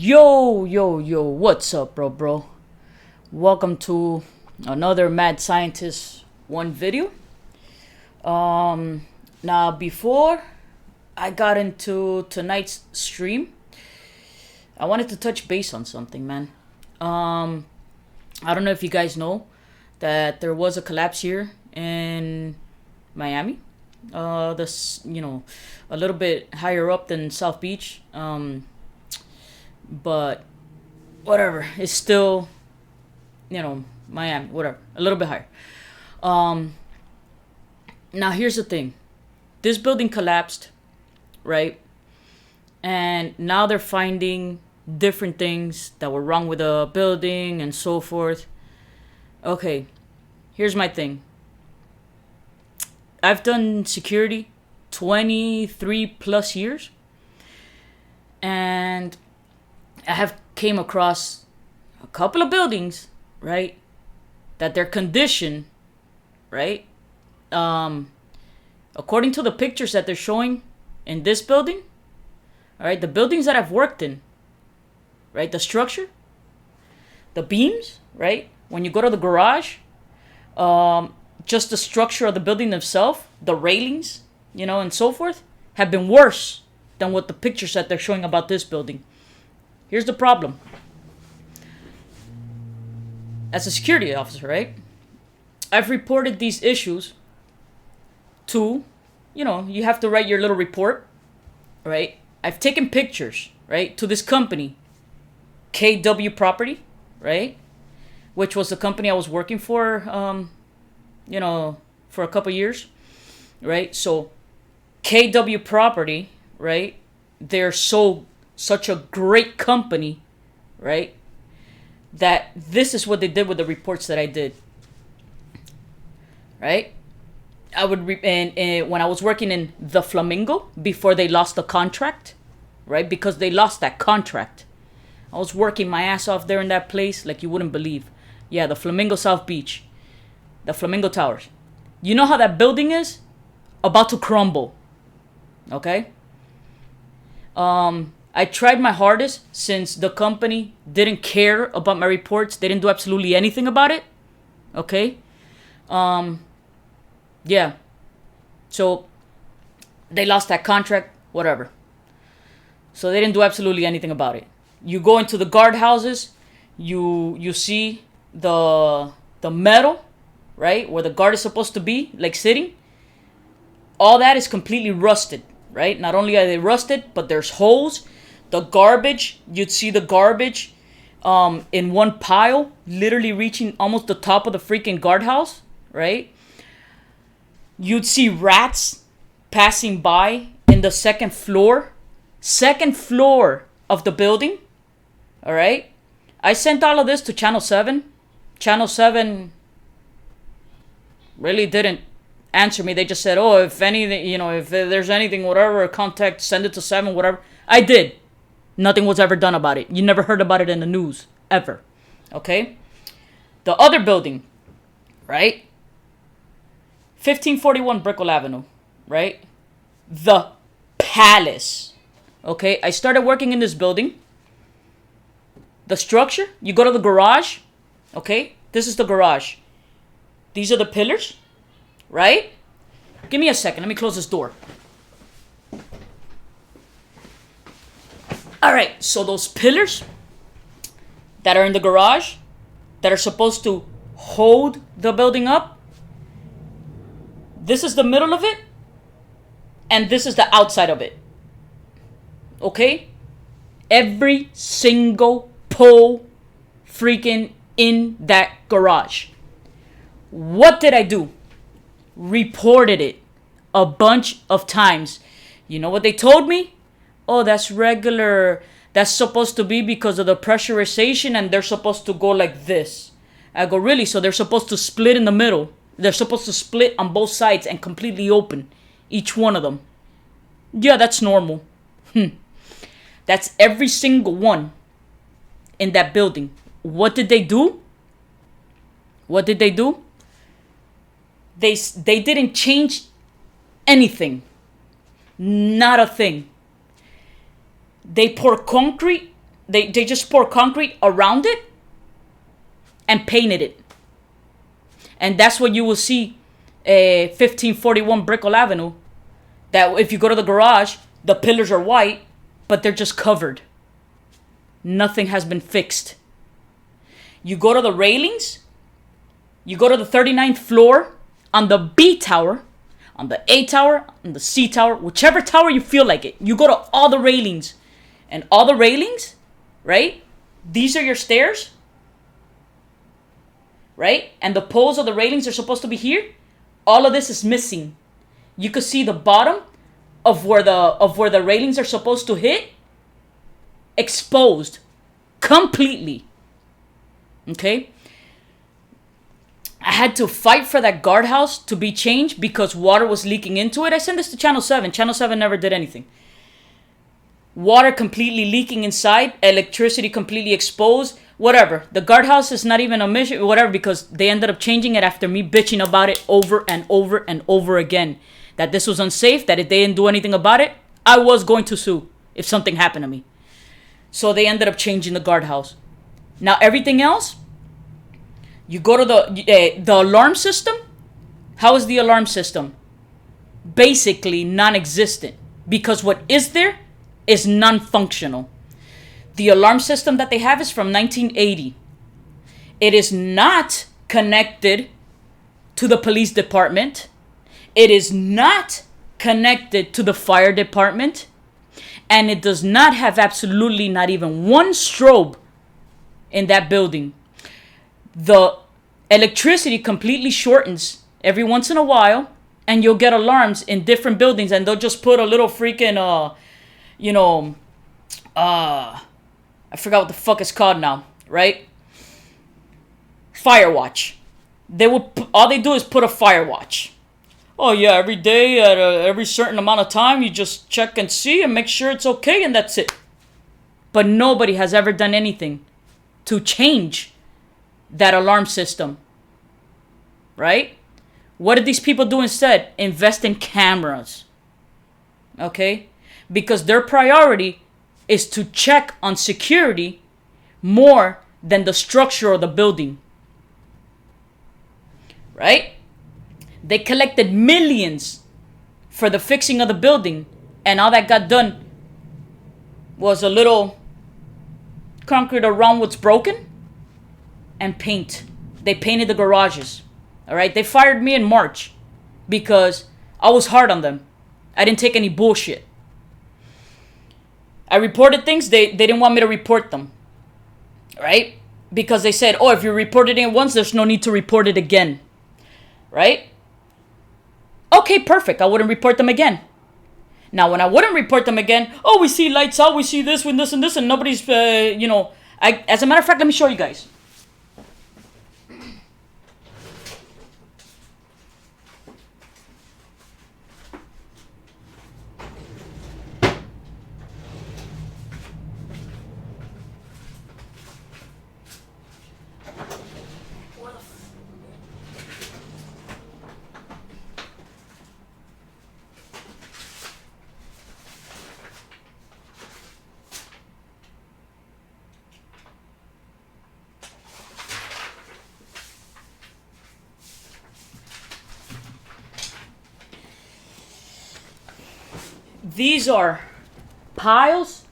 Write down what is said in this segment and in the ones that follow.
Yo, what's up, bro? Welcome to another Mad Scientist 1 video. Now before I got into tonight's stream, I wanted to touch base on something, man. I don't know if you guys know that there was a collapse here in Miami. A little bit higher up than South Beach. But whatever, it's still, Miami, whatever, a little bit higher. Now here's the thing. This building collapsed, right? And now they're finding different things that were wrong with the building and so forth. Okay, here's my thing. I've done security 23 plus years. And I have came across a couple of buildings, right, that their condition, right, according to the pictures that they're showing in this building, all right, the buildings that I've worked in, right, the structure, the beams, right, when you go to the garage, just the structure of the building themselves, the railings, and so forth, have been worse than what the pictures that they're showing about this building. Here's the problem. As a security officer, right, I've reported these issues to, you have to write your little report, right? I've taken pictures, right, to this company, KW Property, right, which was the company I was working for, for a couple years, right? So KW Property, right, they're such a great company, right, that this is what they did with the reports that I did, right? I would when I was working in the Flamingo before they lost the contract, right, because they lost that contract. I was working my ass off there in that place like you wouldn't believe. Yeah, the Flamingo South Beach, the Flamingo Towers. You know how that building is about to crumble, okay? I tried my hardest since the company didn't care about my reports. They didn't do absolutely anything about it. Okay? Yeah. So they lost that contract, whatever. So they didn't do absolutely anything about it. You go into the guardhouses, you see the metal, right, where the guard is supposed to be, like sitting. All that is completely rusted, right? Not only are they rusted, but there's holes. The garbage, you'd see the garbage in one pile, literally reaching almost the top of the freaking guardhouse, right? You'd see rats passing by in the second floor of the building, all right? I sent all of this to Channel 7. Channel 7 really didn't answer me. They just said, oh, if anything, if there's anything, whatever, contact, send it to 7, whatever. I did. Nothing was ever done about it. You never heard about it in the news, ever. Okay? The other building, right? 1541 Brickell Avenue, right? The Palace. Okay? I started working in this building. The structure, you go to the garage. Okay? This is the garage. These are the pillars, right? Give me a second. Let me close this door. All right, so those pillars that are in the garage that are supposed to hold the building up, this is the middle of it, and this is the outside of it. Okay? Every single pole freaking in that garage. What did I do? Reported it a bunch of times. You know what they told me? Oh, that's regular. That's supposed to be because of the pressurization and they're supposed to go like this. I go, really? So they're supposed to split in the middle. They're supposed to split on both sides and completely open. Each one of them. Yeah, that's normal. That's every single one in that building. What did they do? They didn't change anything. Not a thing. They pour concrete They just poured concrete around it and painted it. And that's what you will see 1541 Brickell Avenue. That if you go to the garage, the pillars are white, but they're just covered. Nothing has been fixed. You go to the railings, you go to the 39th floor on the B tower, on the A tower, on the C tower, whichever tower you feel like it. You go to all the railings. And all the railings, right? These are your stairs. Right? And the poles of the railings are supposed to be here. All of this is missing. You could see the bottom of where the railings are supposed to hit exposed completely. Okay? I had to fight for that guardhouse to be changed because water was leaking into it. I sent this to Channel 7. Channel 7 never did anything. Water completely leaking inside, electricity completely exposed, whatever. The guardhouse is not even a mission, whatever, because they ended up changing it after me bitching about it over and over and over again. That this was unsafe, that if they didn't do anything about it, I was going to sue if something happened to me. So they ended up changing the guardhouse. Now everything else, you go to the alarm system. How is the alarm system? Basically non-existent, because what is there is non-functional. The alarm system that they have is from 1980. It is not connected to the police department. It is not connected to the fire department. And it does not have absolutely not even one strobe in that building. The electricity completely shortens every once in a while, and you'll get alarms in different buildings, and they'll just put a little freaking I forgot what the fuck it's called now, right? Fire watch. All they do is put a fire watch. Oh yeah, every day at every certain amount of time, you just check and see and make sure it's okay, and that's it. But nobody has ever done anything to change that alarm system, right? What did these people do instead? Invest in cameras, okay? Because their priority is to check on security more than the structure of the building. Right? They collected millions for the fixing of the building, and all that got done was a little concrete around what's broken and paint. They painted the garages. All right? They fired me in March because I was hard on them. I didn't take any bullshit. I reported things, they didn't want me to report them, right? Because they said, oh, if you reported it once, there's no need to report it again, right? Okay, perfect. I wouldn't report them again. Now, when I wouldn't report them again, oh, we see lights out, we see this, and this, and this, and nobody's, as a matter of fact, let me show you guys. These are piles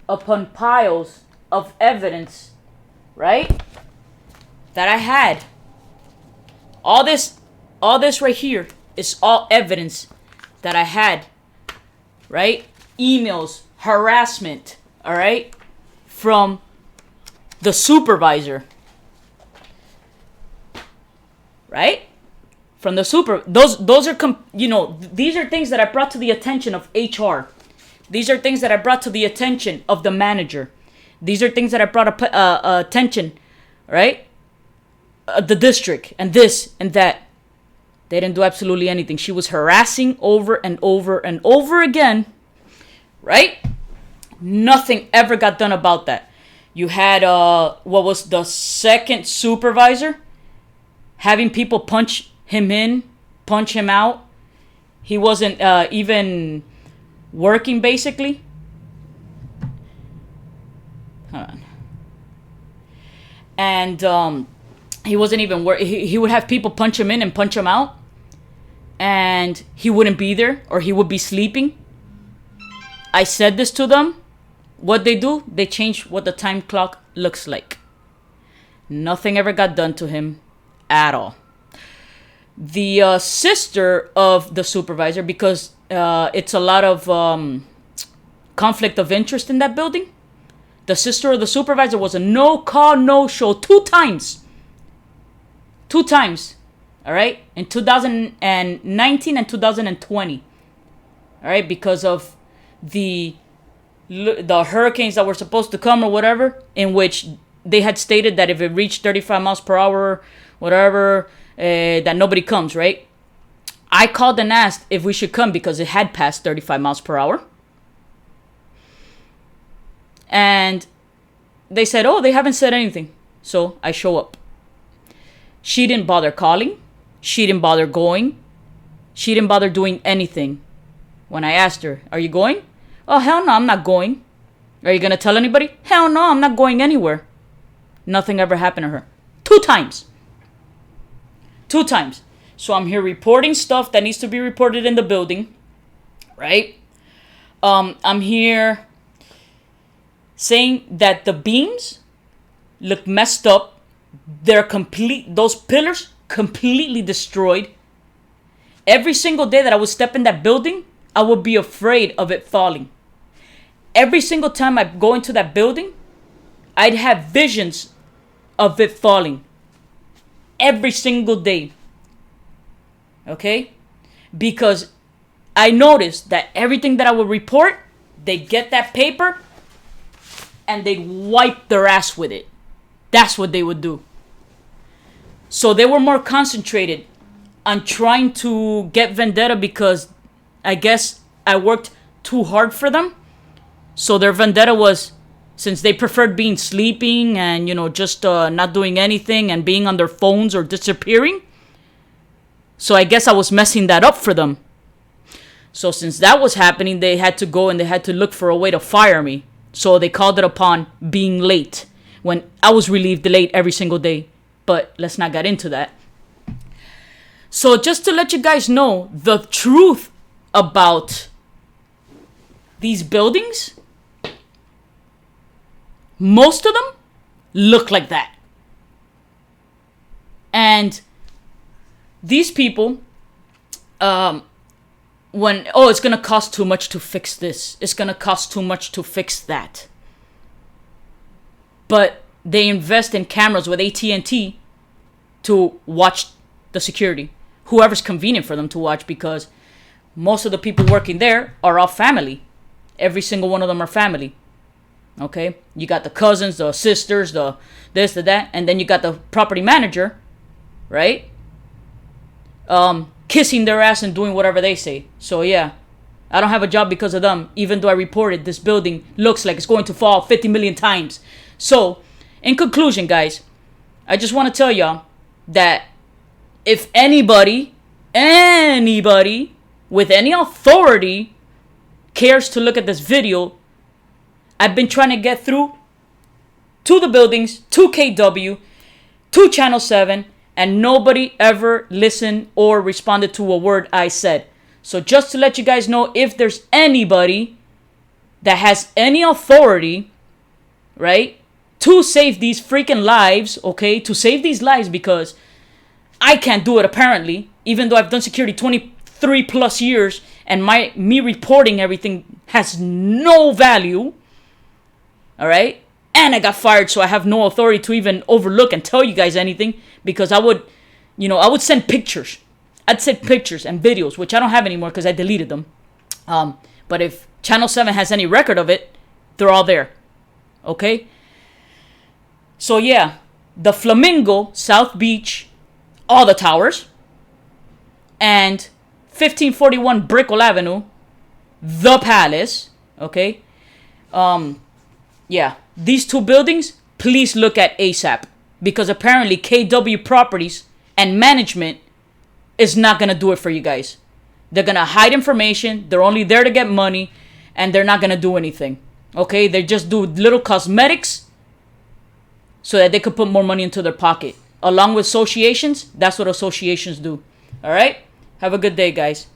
upon piles of evidence, right? That I had. All this right here is all evidence that I had, right? Emails, harassment, all right? From the supervisor, right? From the those are these are things that I brought to the attention of HR. These are things that I brought to the attention of the manager. These are things that I brought attention, right? The district and this and that. They didn't do absolutely anything. She was harassing over and over and over again, right? Nothing ever got done about that. You had what was the second supervisor having people punch him in, punch him out. He wasn't even working, basically. Hold on. And he wasn't even he would have people punch him in and punch him out, and he wouldn't be there, or he would be sleeping. I said this to them. What they do, they change what the time clock looks like. Nothing ever got done to him at all. The sister of the supervisor, because it's a lot of conflict of interest in that building, the sister of the supervisor was a no-call, no-show 2 times. 2 times, all right? In 2019 and 2020, all right? Because of the hurricanes that were supposed to come or whatever, in which they had stated that if it reached 35 miles per hour, whatever, that nobody comes, right? I called and asked if we should come because it had passed 35 miles per hour. And they said, oh, they haven't said anything. So I show up. She didn't bother calling. She didn't bother going. She didn't bother doing anything. When I asked her, are you going? Oh, hell no, I'm not going. Are you going to tell anybody? Hell no, I'm not going anywhere. Nothing ever happened to her. 2 times. 2 times. So I'm here reporting stuff that needs to be reported in the building. Right? I'm here saying that the beams look messed up. They're those pillars completely destroyed. Every single day that I would step in that building, I would be afraid of it falling. Every single time I go into that building, I'd have visions of it falling. Every single day. Okay? Because I noticed that everything that I would report, they'd get that paper and they'd wipe their ass with it. That's what they would do. So they were more concentrated on trying to get vendetta because I guess I worked too hard for them. So their vendetta was, since they preferred being sleeping and, just not doing anything and being on their phones or disappearing. So I guess I was messing that up for them. So since that was happening, they had to go and they had to look for a way to fire me. So they called it upon being late, when I was relieved late every single day. But let's not get into that. So just to let you guys know the truth about these buildings, most of them look like that. And these people, it's going to cost too much to fix this. It's going to cost too much to fix that. But they invest in cameras with AT&T to watch the security. Whoever's convenient for them to watch, because most of the people working there are all family. Every single one of them are family. Okay? You got the cousins, the sisters, the this, the that, and then you got the property manager, right? Kissing their ass and doing whatever they say. So yeah, I don't have a job because of them, even though I reported this building looks like it's going to fall 50 million times. So, in conclusion, guys, I just want to tell y'all that if anybody with any authority cares to look at this video, I've been trying to get through to the buildings, to KW, to Channel 7, and nobody ever listened or responded to a word I said. So just to let you guys know, if there's anybody that has any authority, right, to save these freaking lives, okay, to save these lives, because I can't do it apparently, even though I've done security 23 plus years and me reporting everything has no value, all right? And I got fired, so I have no authority to even overlook and tell you guys anything, because I would send pictures. I'd send pictures and videos, which I don't have anymore because I deleted them. But if Channel 7 has any record of it, they're all there. Okay? So yeah, the Flamingo, South Beach, all the towers, and 1541 Brickell Avenue, the Palace, okay? Yeah, these 2 buildings, please look at ASAP, because apparently KW Properties and management is not going to do it for you guys. They're going to hide information, they're only there to get money, and they're not going to do anything. Okay, they just do little cosmetics so that they could put more money into their pocket. Along with associations, that's what associations do. All right? Have a good day, guys.